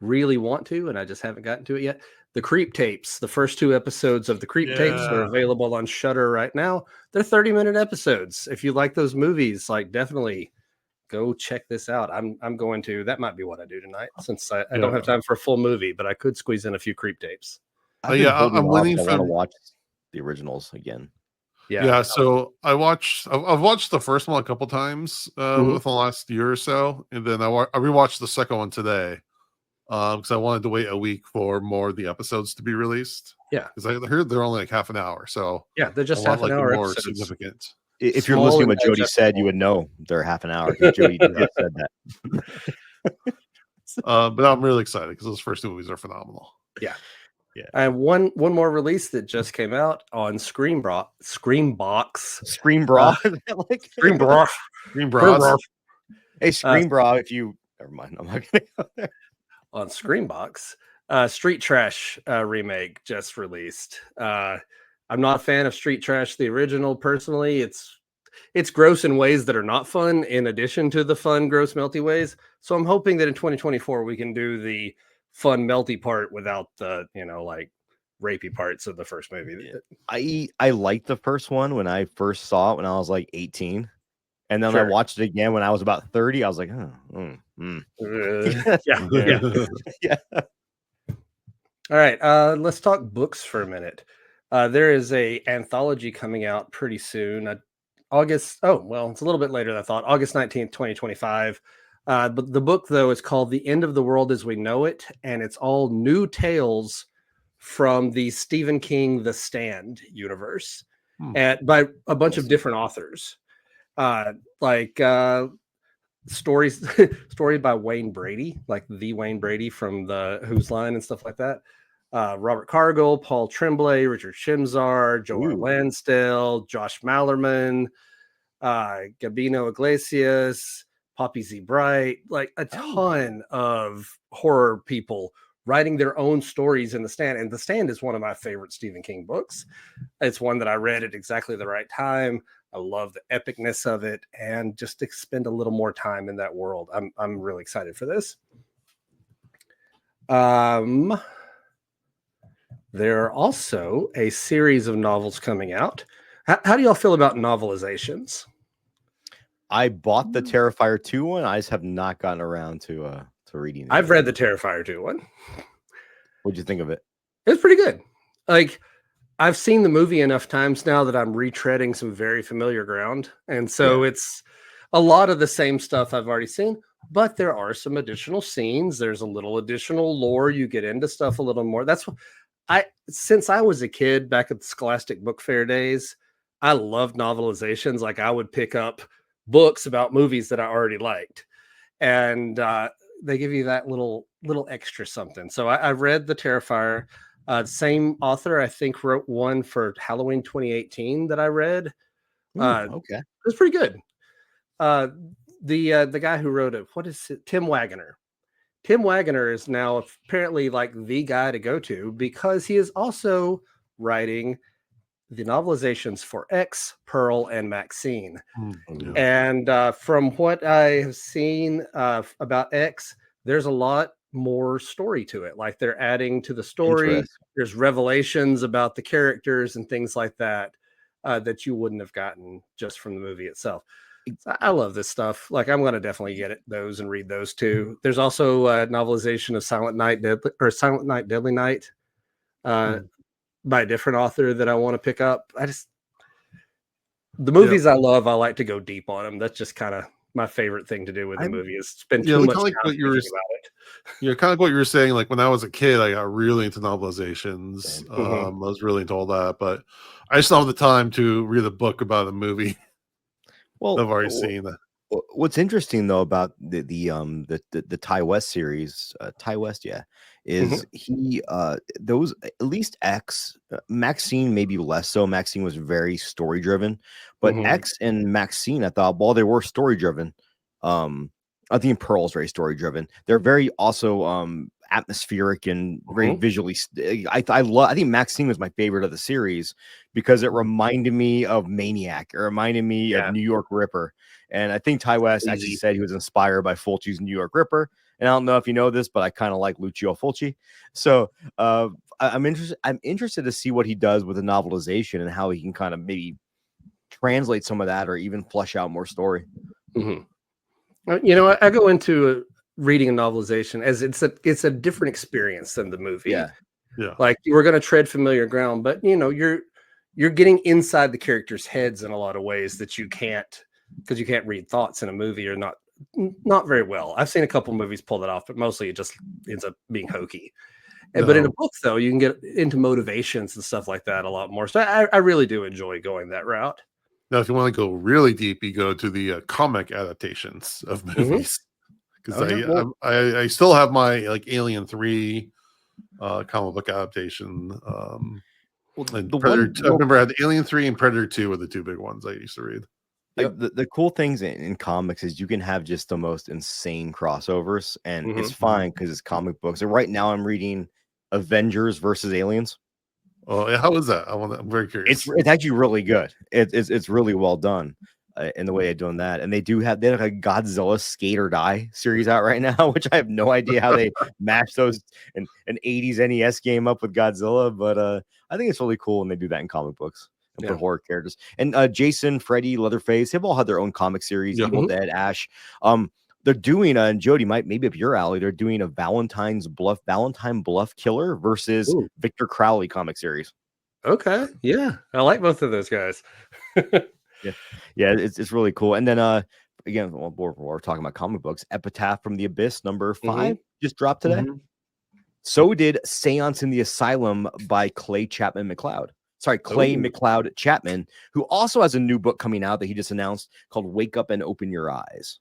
really want to, and I just haven't gotten to it yet. The Creep tapes. The first 2 episodes of the Creep tapes are available on Shudder right now. They're 30-minute episodes. If you like those movies, like, definitely go check this out. I'm going to. That might be what I do tonight, since I don't have time for a full movie, but I could squeeze in a few Creep tapes. I'm waiting I want to watch the originals again. Yeah. So I've watched the first one a couple times within the last year or so, and then I rewatched the second one today because I wanted to wait a week for more of the episodes to be released. Yeah, because I heard they're only like half an hour. So yeah, they're just half an hour more significant. If you're listening to what Jody said, you would know they're half an hour. Jody just said that. But I'm really excited because those first two movies are phenomenal. Yeah. Yeah. I have one more release that just came out on Screambox. Scream Bra. Screambox. Green Bras. Hey, Scream Bra, if you never mind, I'm not gonna go there. On Screambox. Street Trash remake just released. I'm not a fan of Street Trash, the original, personally. It's gross in ways that are not fun, in addition to the fun, gross, melty ways. So I'm hoping that in 2024 we can do the fun, melty part without the, like rapey parts of the first movie. I liked the first one when I first saw it when I was like 18. And then I watched it again when I was about 30. I was like, Yeah. All right, let's talk books for a minute. There is a anthology coming out pretty soon. August. Oh, well, it's a little bit later than I thought. August 19th, 2025. But the book, though, is called The End of the World as We Know It, and it's all new tales from the Stephen King The Stand universe, by a bunch of different authors. Story by Wayne Brady, like the Wayne Brady from the Who's Line and stuff like that. Robert Cargill, Paul Tremblay, Richard Shimzar, Joe R. Lansdale, Josh Mallerman, Gabino Iglesias, Poppy Z. Bright, like a ton of horror people writing their own stories in The Stand. And The Stand is one of my favorite Stephen King books. It's one that I read at exactly the right time. I love the epicness of it, and just to spend a little more time in that world. I'm really excited for this. There are also a series of novels coming out. How do y'all feel about novelizations? I bought the Terrifier 2 one. I just have not gotten around to reading it. I've read the Terrifier 2 one. What'd you think of it? It's pretty good. Like, I've seen the movie enough times now that I'm retreading some very familiar ground. And so it's a lot of the same stuff I've already seen, but there are some additional scenes. There's a little additional lore. You get into stuff a little more. That's what since I was a kid back at the Scholastic Book Fair days, I loved novelizations. Like, I would pick up books about movies that I already liked. And they give you that little extra something. So I've read The Terrifier. Same author, I think, wrote one for Halloween 2018 that I read. Okay. It was pretty good. The guy who wrote it, what is it? Tim Wagoner. Tim Wagoner is now apparently like the guy to go to, because he is also writing the novelizations for X, Pearl, and Maxine. And from what I have seen about X, there's a lot more story to it. Like, they're adding to the story. There's revelations about the characters and things like that that you wouldn't have gotten just from the movie itself. I love this stuff. Like, I'm going to definitely get those and read those too. There's also a novelization of Silent Night, Deadly Night by a different author that I want to pick up. The movies I love, I like to go deep on them. That's just kind of my favorite thing to do with the movie, is spend too much time thinking about it. Yeah, kind of like what you were saying. Like, when I was a kid, I got really into novelizations. I was really into all that, but I just don't have the time to read a book about a movie. Well, I've already seen that. What's interesting though about the Ty West series, Ty West, is he those, at least X, Maxine maybe less so. Maxine was very story driven, but X and Maxine, I thought, while they were story driven, I think Pearl's very story driven. They're very also atmospheric and very visually. I think Maxine was my favorite of the series because it reminded me of Maniac. It reminded me of New York Ripper. And I think Ty West actually said he was inspired by Fulci's New York Ripper. And I don't know if you know this, but I kind of like Lucio Fulci. So I'm interested to see what he does with the novelization and how he can kind of maybe translate some of that or even flesh out more story. You know, I go into reading a novelization as it's a different experience than the movie. Yeah. Like, we're going to tread familiar ground, but you're getting inside the characters' heads in a lot of ways that you can't, because you can't read thoughts in a movie, or not very well. I've seen a couple movies pull that off, but mostly it just ends up being hokey. But in a book, though, you can get into motivations and stuff like that a lot more. So I really do enjoy going that route. Now, if you want to go really deep, you go to the comic adaptations of movies. because Okay, well- I still have my like Alien 3 comic book adaptation. And the Predator one 2, I remember I had Alien 3 and Predator 2 were the two big ones I used to read. like the cool things in comics is you can have just the most insane crossovers, and it's fine because it's comic books. And right now I'm reading Avengers versus Aliens. Oh, yeah, how is that? I'm very curious. It's actually really good. It's really well done in the way they're doing that. And they have a Godzilla Skate or Die series out right now, which I have no idea how they mash those an 80s NES game up with Godzilla, but I think it's really cool when they do that in comic books and put horror characters. And Jason, Freddy, Leatherface, they've all had their own comic series. Evil Dead, Ash. They're doing and Jody maybe up your alley. They're doing a Valentine Bluff Killer versus Victor Crowley comic series. Okay, yeah, I like both of those guys. yeah, it's really cool. And then again, we're talking about comic books. Epitaph from the Abyss number 5 just dropped today. So did Seance in the Asylum by Clay McLeod Chapman, who also has a new book coming out that he just announced called Wake Up and Open Your Eyes,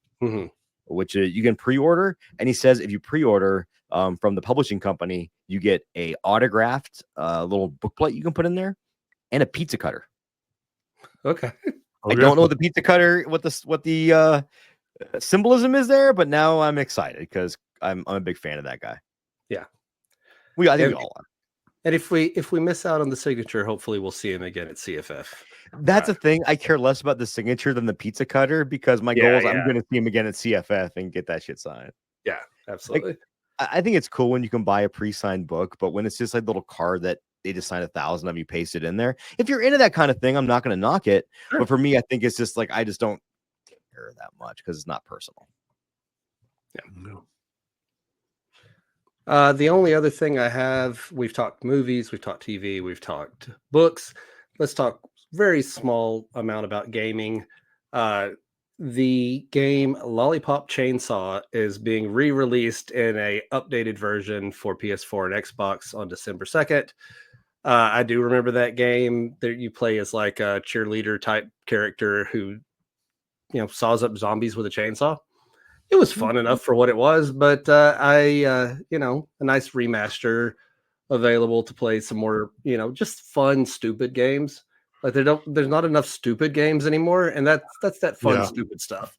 which you can pre-order. And he says if you pre-order from the publishing company, you get a autographed little booklet you can put in there and a pizza cutter. Okay. I don't know the pizza cutter, what the symbolism is there, but now I'm excited because I'm a big fan of that guy. Yeah. I think we all are. And if we miss out on the signature, hopefully we'll see him again at CFF. That's a thing. I care less about the signature than the pizza cutter because my goal is I'm going to see him again at CFF and get that shit signed. Yeah, absolutely. I think it's cool when you can buy a pre-signed book, but when it's just like a little card that they just sign 1,000 of you paste it in there. If you're into that kind of thing, I'm not going to knock it. Sure. But for me, I think it's just like I just don't care that much because it's not personal. Yeah. No. The only other thing I have, we've talked movies, we've talked TV, we've talked books. Let's talk very small amount about gaming. The game Lollipop Chainsaw is being re-released in a updated version for PS4 and Xbox on December 2nd. I do remember that game. There you play as like a cheerleader type character who, saws up zombies with a chainsaw. It was fun enough for what it was, but a nice remaster available to play some more, just fun, stupid games. Like there's not enough stupid games anymore, and that's that fun, stupid stuff.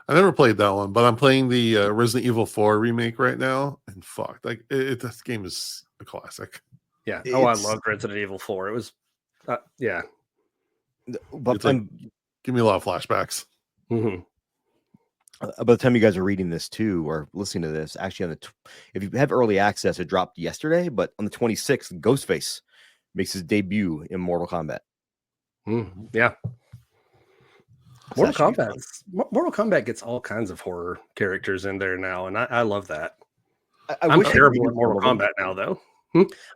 I never played that one, but I'm playing the Resident Evil 4 remake right now, and fuck, like this game is a classic. Yeah. I loved Resident Evil 4. It was, yeah. But give me a lot of flashbacks. By the time you guys are reading this too, or listening to this, actually if you have early access, it dropped yesterday, but on the 26th, Ghostface makes his debut in Mortal Kombat. Yeah. Mortal Kombat gets all kinds of horror characters in there now, and I love that. I'm terrible at Mortal Kombat now, though.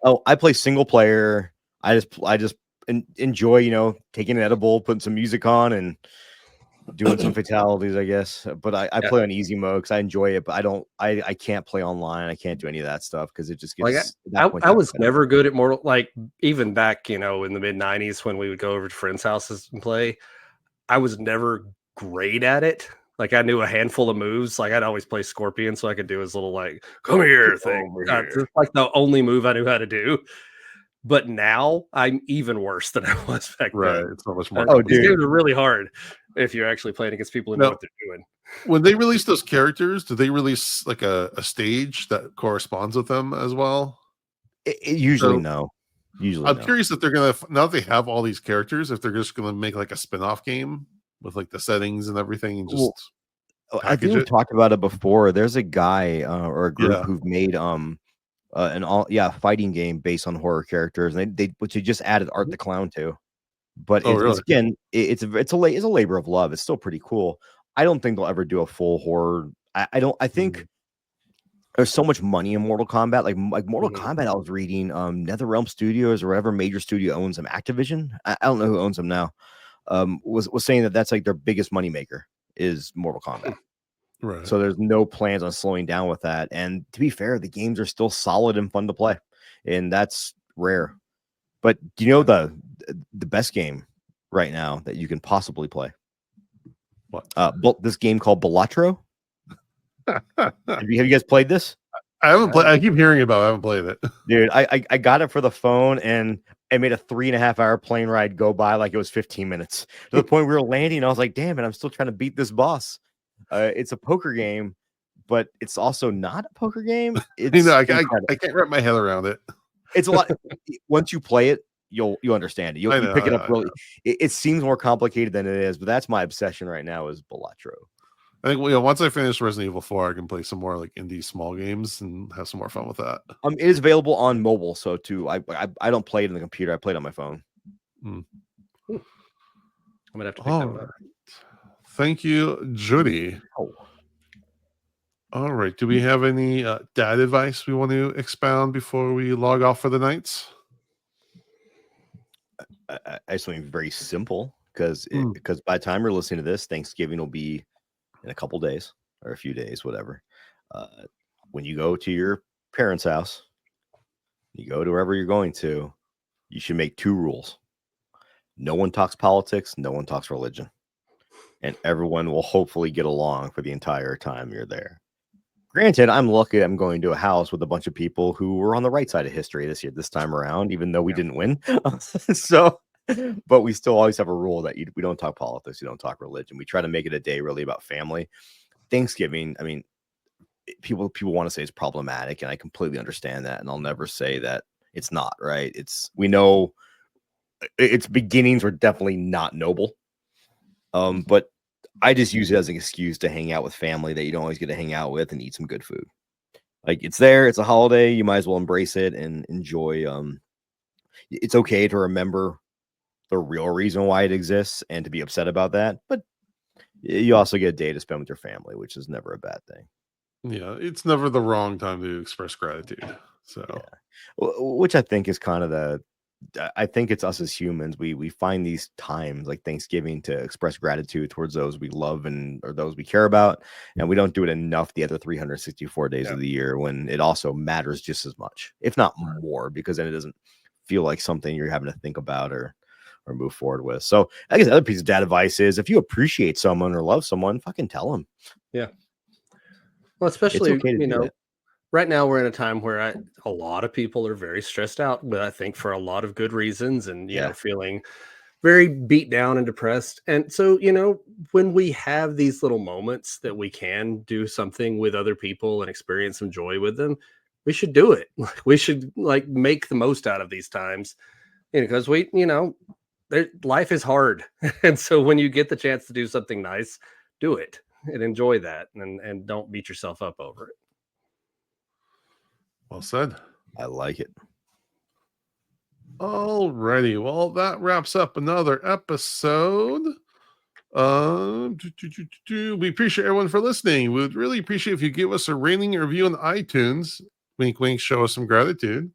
Oh, I play single player. I just enjoy, taking an edible, putting some music on, and doing some fatalities, I guess. But I play on easy mode because I enjoy it. But I can't play online. I can't do any of that stuff because it just gets. I was never good at Mortal. Like even back, in the mid '90s when we would go over to friends' houses and play. I was never great at it. Like I knew a handful of moves. Like I'd always play Scorpion, so I could do his little like "come here" thing. It's like the only move I knew how to do. But now I'm even worse than I was back then. It's so much more. These games are really hard if you're actually playing against people who know what they're doing. When they release those characters, do they release like a stage that corresponds with them as well? Usually no. I'm curious if they're gonna, now that they have all these characters, if they're just gonna make like a spin-off game with like the settings and everything and just I think we've talked about it before. There's a guy or a group who've made fighting game based on horror characters, and they just added Art the Clown to. But it's a labor of love. It's still pretty cool. I don't think they'll ever do a full horror. I think there's so much money in Mortal Kombat. Like Mortal Kombat, I was reading NetherRealm Studios or whatever major studio owns them. Activision, I don't know who owns them now. Was saying that's like their biggest moneymaker is Mortal Kombat. Right. So there's no plans on slowing down with that. And to be fair, the games are still solid and fun to play, and that's rare. But do you know the best game right now that you can possibly play? What? This game called Balatro. Have you guys played this? I haven't played. I keep hearing about it. I haven't played it. Dude, I got it for the phone, and I made a 3.5-hour plane ride go by like it was 15 minutes. To the point we were landing, I was like, damn it, I'm still trying to beat this boss. It's a poker game, but it's also not a poker game. It's I can't wrap my head around it. It's a lot. Once you play it, you'll understand it. You'll pick it up really. It seems more complicated than it is, but that's my obsession right now is Balatro. I think once I finish Resident Evil 4, I can play some more like indie small games and have some more fun with that. It is available on mobile, so too. I don't play it in the computer. I play it on my phone. I'm gonna have to pick that one up. Thank you, Judy. All right. Do we have any dad advice we want to expound before we log off for the nights? I something very simple because by the time you're listening to this, Thanksgiving will be in a couple days or a few days, whatever. When you go to your parents' house, you go to wherever you're going to, you should make 2 rules. No one talks politics, no one talks religion. And everyone will hopefully get along for the entire time you're there. Granted, I'm lucky I'm going to a house with a bunch of people who were on the right side of history this time around, even though we didn't win. So, but we still always have a rule that we don't talk politics, we don't talk religion. We try to make it a day really about family. Thanksgiving, I mean, people want to say it's problematic, and I completely understand that, and I'll never say that it's not, right? We know its beginnings were definitely not noble. But I just use it as an excuse to hang out with family that you don't always get to hang out with and eat some good food. Like, it's there, it's a holiday, you might as well embrace it and enjoy. It's okay to remember the real reason why it exists and to be upset about that, but you also get a day to spend with your family, which is never a bad thing. Yeah, it's never the wrong time to express gratitude. So, which I think is kind of I think it's us as humans. We find these times like Thanksgiving to express gratitude towards those we love or those we care about, and we don't do it enough the other 364 days of the year when it also matters just as much, if not more, because then it doesn't feel like something you're having to think about or move forward with. So I guess the other piece of dad advice is if you appreciate someone or love someone, fucking tell them. Yeah. Well, especially, right now we're in a time where a lot of people are very stressed out, but I think for a lot of good reasons, and you know, feeling very beat down and depressed. And so, when we have these little moments that we can do something with other people and experience some joy with them, we should do it. We should make the most out of these times, because life is hard. And so when you get the chance to do something nice, do it and enjoy that, and don't beat yourself up over it. Well said. I like it. Alrighty. Well, that wraps up another episode. We appreciate everyone for listening. We would really appreciate if you give us a rating or review on iTunes. Wink, wink, show us some gratitude.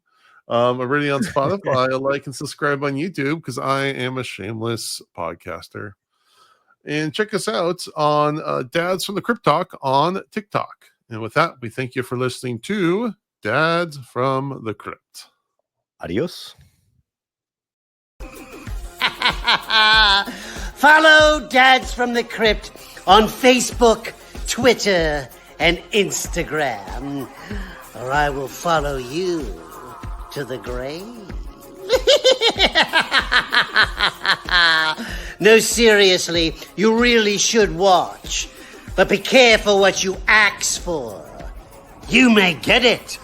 Already on Spotify, like and subscribe on YouTube because I am a shameless podcaster. And check us out on Dads from the Crypt Talk on TikTok. And with that, we thank you for listening to Dads from the Crypt. Adios. Follow Dads from the Crypt on Facebook, Twitter, and Instagram, or I will follow you to the grave. No, seriously, you really should watch. But be careful what you ask for. You may get it.